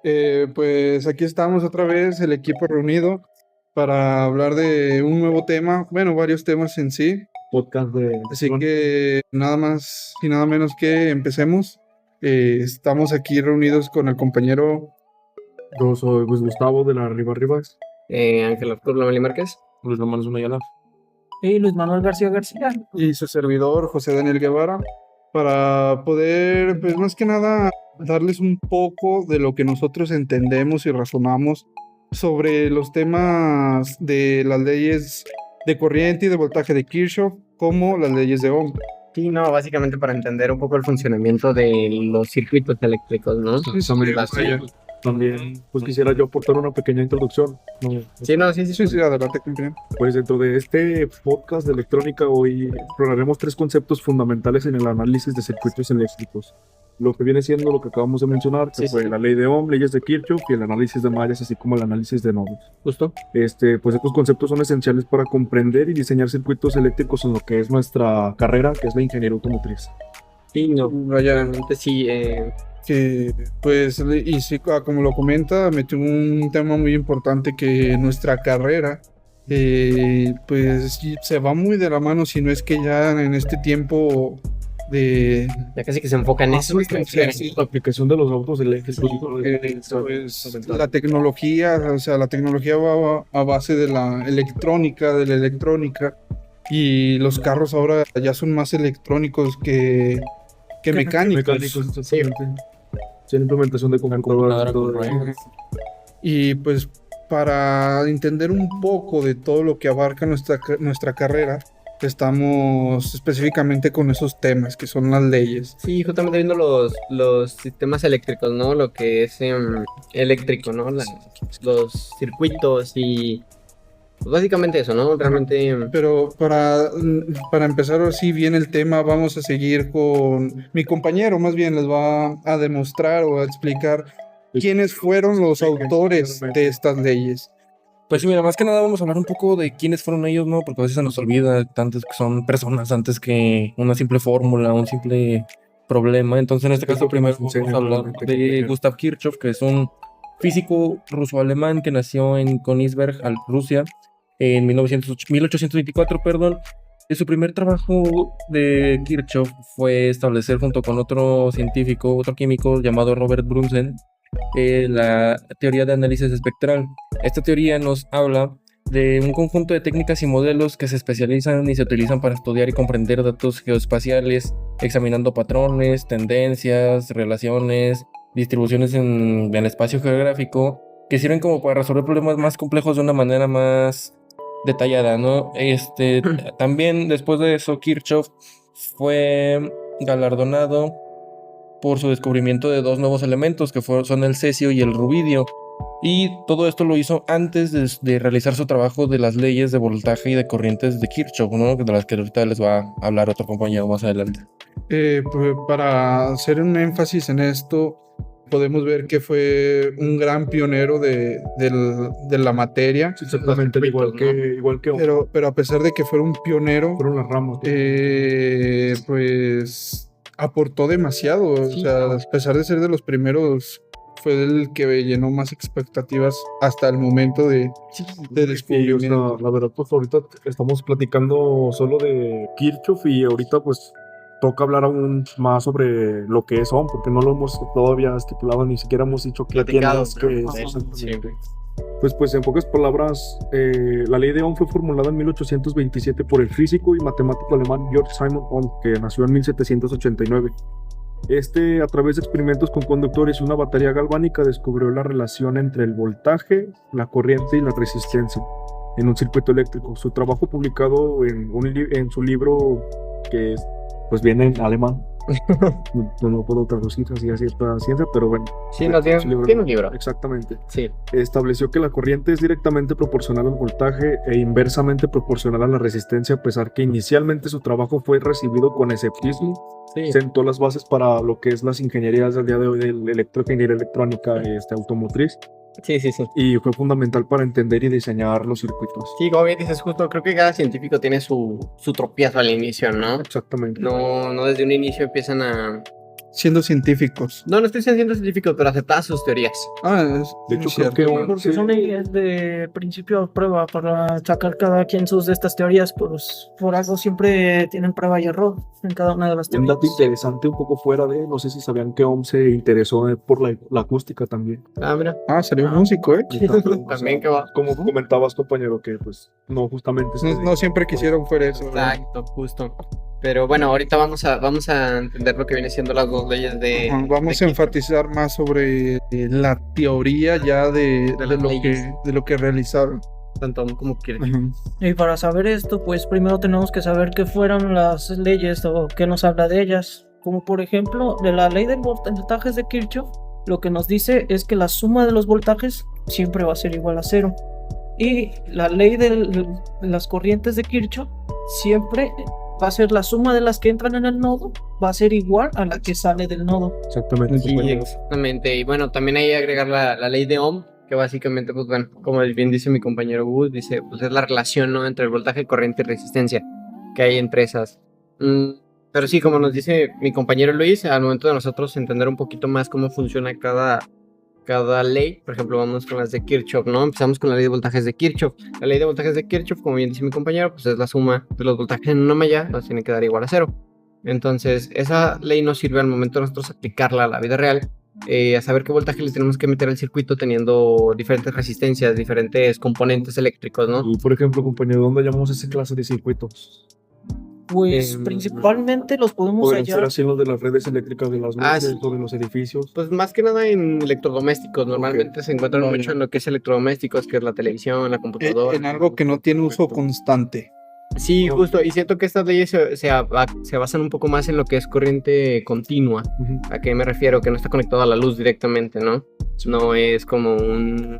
Pues aquí estamos otra vez, el equipo reunido, para hablar de un nuevo tema, bueno, varios temas en sí. Podcast de... Así que nada más y nada menos que empecemos. Estamos aquí reunidos con el compañero Yo soy Luis Gustavo de la Rivas, Ángel Arturo Lamelí Márquez. Luis Román Ayala. Y Luis Manuel García García. y su servidor, José Daniel Guevara, para poder, pues más que nada, darles un poco de lo que nosotros entendemos y razonamos sobre los temas de las leyes de corriente y de voltaje de Kirchhoff, como las leyes de Ohm. Sí, no, básicamente para entender un poco el funcionamiento de los circuitos eléctricos, ¿no? También, pues quisiera yo aportar una pequeña introducción. ¿No? Sí, adelante, compañero. Pues dentro de este podcast de electrónica hoy exploraremos tres conceptos fundamentales en el análisis de circuitos eléctricos. Lo que viene siendo lo que acabamos de mencionar, que fue la ley de Ohm, leyes de Kirchhoff y el análisis de mallas, así como el análisis de nodos. Justo. Pues estos conceptos son esenciales para comprender y diseñar circuitos eléctricos en lo que es nuestra carrera, que es la ingeniería automotriz. Sí, no, Vaya, realmente sí. que pues, y sí, como lo comenta, metió un tema muy importante que nuestra carrera, pues se va muy de la mano, si no es que ya en este tiempo de Ya casi que se enfoca en eso. sí, La aplicación de los autos eléctricos. pues, la tecnología, o sea, la tecnología va a base de la electrónica, y los carros ahora ya son más electrónicos que mecánicos. Exactamente. Sí, la implementación de computadoras. Y pues para entender un poco de todo lo que abarca nuestra carrera, estamos específicamente con esos temas que son las leyes. Sí, justamente viendo los sistemas eléctricos, ¿no? Lo que es eléctrico, ¿no? Los circuitos y pues básicamente eso, ¿no? Realmente. Pero para empezar así bien el tema, vamos a seguir con mi compañero, más bien les va a demostrar o a explicar quiénes fueron los autores de estas leyes. Pues sí, mira, más que nada vamos a hablar un poco de quiénes fueron ellos, ¿no? Porque a veces se nos olvida tantos que son personas antes que una simple fórmula, un simple problema. Entonces, en este caso, primero vamos a hablar de Gustav Kirchhoff, que es un físico ruso-alemán que nació en Königsberg, Rusia, en 1824, perdón. Y su primer trabajo de Kirchhoff fue establecer junto con otro científico, otro químico llamado Robert Bunsen, la teoría de análisis espectral. Esta teoría nos habla de un conjunto de técnicas y modelos que se especializan y se utilizan para estudiar y comprender datos geoespaciales, examinando patrones, tendencias, relaciones, distribuciones en el espacio geográfico, que sirven como para resolver problemas más complejos de una manera más detallada, ¿no? También después de eso, Kirchhoff fue galardonado por su descubrimiento de dos nuevos elementos que son el cesio y el rubidio, y todo esto lo hizo antes de realizar su trabajo de las leyes de voltaje y de corrientes de Kirchhoff, ¿no? De las que ahorita les va a hablar otro compañero más adelante. Pues, para hacer un énfasis en esto, podemos ver que fue un gran pionero de la materia. Sí, exactamente, igual que pero a pesar de que fuera un pionero, fueron las ramas. Pues aportó demasiado. Sí, o sea, a pesar de ser de los primeros, fue el que llenó más expectativas hasta el momento de descubrimiento. La verdad, pues ahorita estamos platicando solo de Kirchhoff y ahorita pues toca hablar aún más sobre lo que es Ohm, porque no lo hemos todavía estipulado, ni siquiera hemos dicho qué platicado, tiene, pero, exactamente. Pues en pocas palabras, la ley de Ohm fue formulada en 1827 por el físico y matemático alemán Georg Simon Ohm, que nació en 1789. A través de experimentos con conductores y una batería galvánica, descubrió la relación entre el voltaje, la corriente y la resistencia en un circuito eléctrico. Su trabajo, publicado en su libro, que pues viene en alemán, no puedo traducir así a cierta ciencia, pero bueno. Sí, no, tiene un libro. Exactamente. Sí. Estableció que la corriente es directamente proporcional al voltaje e inversamente proporcional a la resistencia, a pesar que inicialmente su trabajo fue recibido con escepticismo. Sí. Sentó las bases para lo que es las ingenierías del día de hoy, de ingeniería electrónica, automotriz. Sí. Y fue fundamental para entender y diseñar los circuitos. Sí, como bien dices, justo creo que cada científico tiene su tropiezo al inicio, ¿no? Exactamente. No desde un inicio empiezan siendo científicos. No estoy siendo científico, pero aceptadas sus teorías. De hecho, creo que Porque sí. son leyes de principio a prueba para sacar cada quien sus de estas teorías, pues por algo siempre tienen prueba y error en cada una de las Un teorías. dato interesante un poco fuera de, no sé si sabían que Ohm se interesó por la acústica también. Ah, mira. Salió músico, ¿eh? También que va. Como comentabas, compañero, que pues no justamente No siempre quisieron fuera eso. ¿verdad? Exacto, justo. Pero bueno, ahorita vamos a entender lo que viene siendo las dos leyes de... Ajá, vamos a enfatizar más sobre la teoría ya de las leyes. de lo que realizaron. Tanto como quieres. Ajá. Y para saber esto, pues primero tenemos que saber qué fueron las leyes o qué nos habla de ellas. Como por ejemplo, de la ley de voltajes de Kirchhoff, lo que nos dice es que la suma de los voltajes siempre va a ser igual a cero. Y la ley de las corrientes de Kirchhoff siempre va a ser la suma de las que entran en el nodo, va a ser igual a la que sale del nodo. Exactamente. Sí, compañero. exactamente. Y bueno, también hay que agregar la ley de Ohm, que básicamente, pues bueno, como bien dice mi compañero Gus, dice, pues es la relación, ¿no?, entre el voltaje, corriente y resistencia que hay entre esas. Pero sí, como nos dice mi compañero Luis, al momento de nosotros entender un poquito más cómo funciona cada ley, por ejemplo, vamos con las de Kirchhoff, ¿no? Empezamos con la ley de voltajes de Kirchhoff. La ley de voltajes de Kirchhoff, como bien dice mi compañero, pues es la suma de los voltajes en una malla, nos tiene que dar igual a cero. Entonces, esa ley nos sirve al momento de nosotros aplicarla a la vida real, a saber qué voltaje le tenemos que meter al circuito teniendo diferentes resistencias, diferentes componentes eléctricos, ¿no? Y por ejemplo, compañero, ¿dónde llamamos esa clase de circuitos? Pues principalmente los podemos Podrían ser hallar. así los de las redes eléctricas de las luces o de los edificios. Pues más que nada en electrodomésticos, normalmente se encuentran Vale. mucho en lo que es electrodomésticos, que es la televisión, la computadora. En algo que no tiene uso constante. Sí, justo, y siento que estas leyes se basan un poco más en lo que es corriente continua. Ujú. ¿A qué me refiero? Que no está conectado a la luz directamente, ¿no? No es como un...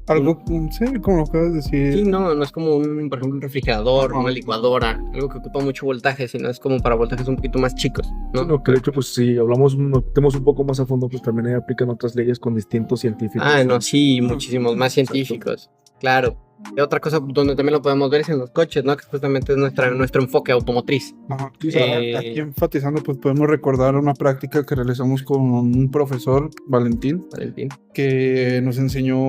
Algo, sí, como lo acabas de Sí, decir. no es como por ejemplo, un refrigerador, una licuadora, algo que ocupa mucho voltaje, sino es como para voltajes un poquito más chicos, ¿no? No, que de hecho, pues si nos metemos un poco más a fondo, pues también ahí aplican otras leyes con distintos científicos. No, sí, muchísimos más científicos, claro. Y otra cosa donde también lo podemos ver es en los coches, ¿no? Que justamente es nuestro enfoque automotriz. Ajá. Sí, Aquí enfatizando, pues podemos recordar una práctica que realizamos con un profesor, Valentín, Valentín. que nos enseñó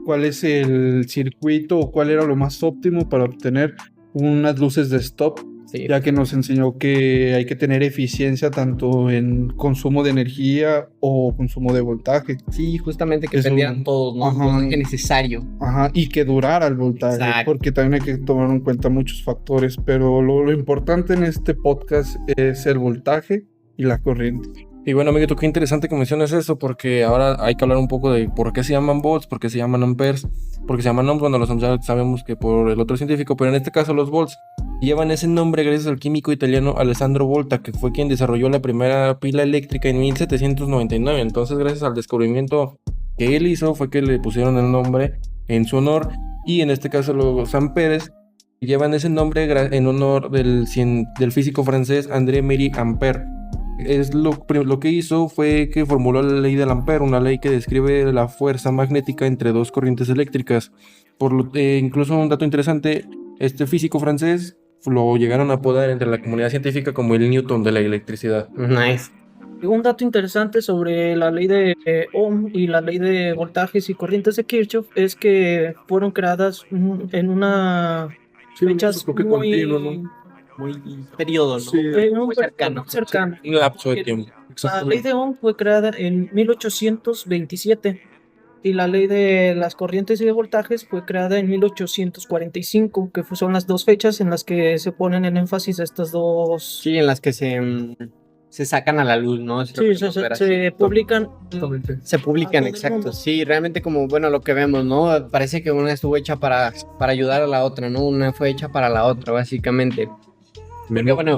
cuál es el circuito o cuál era lo más óptimo para obtener unas luces de stop, Sí, ya que nos enseñó que hay que tener eficiencia tanto en consumo de energía o consumo de voltaje. sí, justamente que Eso- prendieran todos, ¿no? Ajá. El voltaje necesario. Ajá, y que durara el voltaje, Exacto. porque también hay que tomar en cuenta muchos factores, pero lo importante en este podcast es el voltaje y la corriente. Y bueno, amiguito, qué interesante que menciones eso, porque ahora hay que hablar un poco de por qué se llaman volts, por qué se llaman amperes, porque se llaman ohms, bueno, los ohms ya sabemos que por el otro científico, pero en este caso los volts llevan ese nombre gracias al químico italiano Alessandro Volta, que fue quien desarrolló la primera pila eléctrica en 1799. Entonces, gracias al descubrimiento que él hizo, fue que le pusieron el nombre en su honor, y en este caso los amperes llevan ese nombre en honor del físico francés André-Marie Ampère. Lo que hizo fue que formuló la ley del ampere, una ley que describe la fuerza magnética entre dos corrientes eléctricas. Incluso un dato interesante, este físico francés lo llegaron a apodar entre la comunidad científica como el Newton de la electricidad. Nice. Un dato interesante sobre la ley de Ohm y la ley de voltajes y corrientes de Kirchhoff es que fueron creadas en una Sí, fechas creo que muy continuo, ¿no? Muy periodo, ¿no? Sí. Muy cercano. cercano. Un lapso de tiempo. La ley de Ohm fue creada en 1827 y la ley de las corrientes y de voltajes fue creada en 1845, que son las dos fechas en las que se ponen en énfasis estas dos. Sí, en las que se sacan a la luz, ¿no? Sí, se publican. Exactamente. Se publican, A todo el exacto. mundo. Sí, realmente como, bueno, lo que vemos, ¿no? Parece que una estuvo hecha para ayudar a la otra, ¿no? Una fue hecha para la otra, básicamente. Porque, bueno,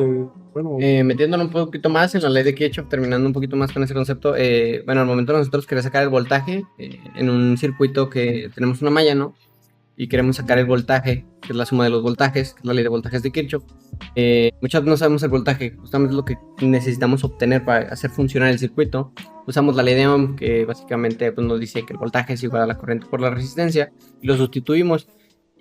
metiéndonos un poquito más en la ley de Kirchhoff, terminando un poquito más con ese concepto, bueno, al momento nosotros queremos sacar el voltaje en un circuito que tenemos una malla, ¿no? Y queremos sacar el voltaje, que es la suma de los voltajes, que es la ley de voltajes de Kirchhoff. Muchas veces no sabemos el voltaje, justamente es lo que necesitamos obtener para hacer funcionar el circuito. Usamos la ley de Ohm, que básicamente pues, nos dice que el voltaje es igual a la corriente por la resistencia, y lo sustituimos.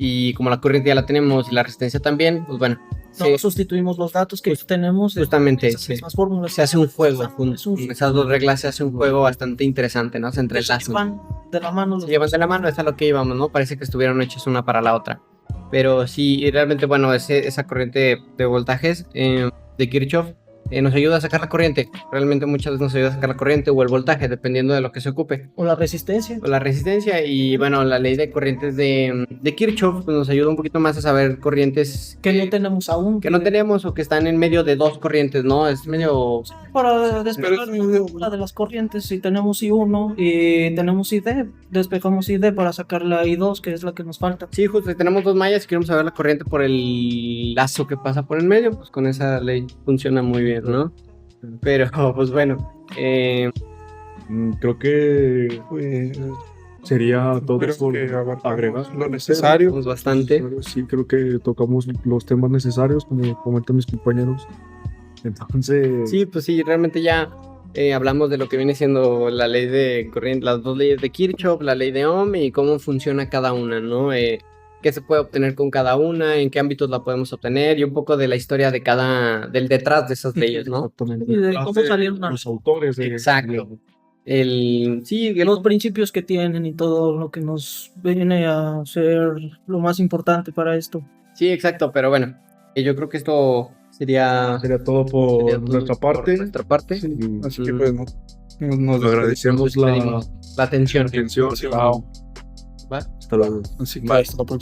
y como la corriente ya la tenemos y la resistencia también, pues bueno, No sustituimos los datos que tenemos de justamente esas mismas fórmulas. se hace un juego. Es un- Esas dos reglas se hace un juego bastante interesante, ¿no? Se se entrelazan. llevan de la mano. Se llevan de la mano, es a lo que íbamos, ¿no? Parece que estuvieron hechos una para la otra. Pero sí, realmente, bueno, esa corriente de voltajes de Kirchhoff nos ayuda a sacar la corriente. Realmente muchas veces nos ayuda a sacar la corriente o el voltaje, dependiendo de lo que se ocupe. O la resistencia. O la resistencia y, bueno, la ley de corrientes de Kirchhoff pues, nos ayuda un poquito más a saber corrientes Que no tenemos aún. que no tenemos o que están en medio de dos corrientes, ¿no? Es medio... Para despejar la de las corrientes, si tenemos I1 y tenemos ID, despejamos ID para sacar la I2, que es la que nos falta. Sí, justo, si tenemos dos mallas y queremos saber la corriente por el lazo que pasa por el medio, pues con esa ley funciona muy bien, ¿no? Pero, pues bueno, Creo que Pues, sería todo creo por que abarcamos agregar. lo necesario. pues bastante. Sí, creo que tocamos los temas necesarios, como comentan mis compañeros. Entonces, Sí, pues sí, realmente ya hablamos de lo que viene siendo la ley de corriente, las dos leyes de Kirchhoff, la ley de Ohm y cómo funciona cada una, ¿no? Qué se puede obtener con cada una, en qué ámbitos la podemos obtener y un poco de la historia de del detrás de esas leyes, ¿no? exactamente. Y de cómo salieron Los autores de Exacto. los principios que tienen y todo lo que nos viene a ser lo más importante para esto. Sí, exacto, pero bueno, yo creo que esto sería todo por sería todo nuestra por parte. nuestra parte. Sí, Así que pues nos agradecemos la La atención. atención. Chao. ¿Va? Hasta luego. Así que hasta la próxima.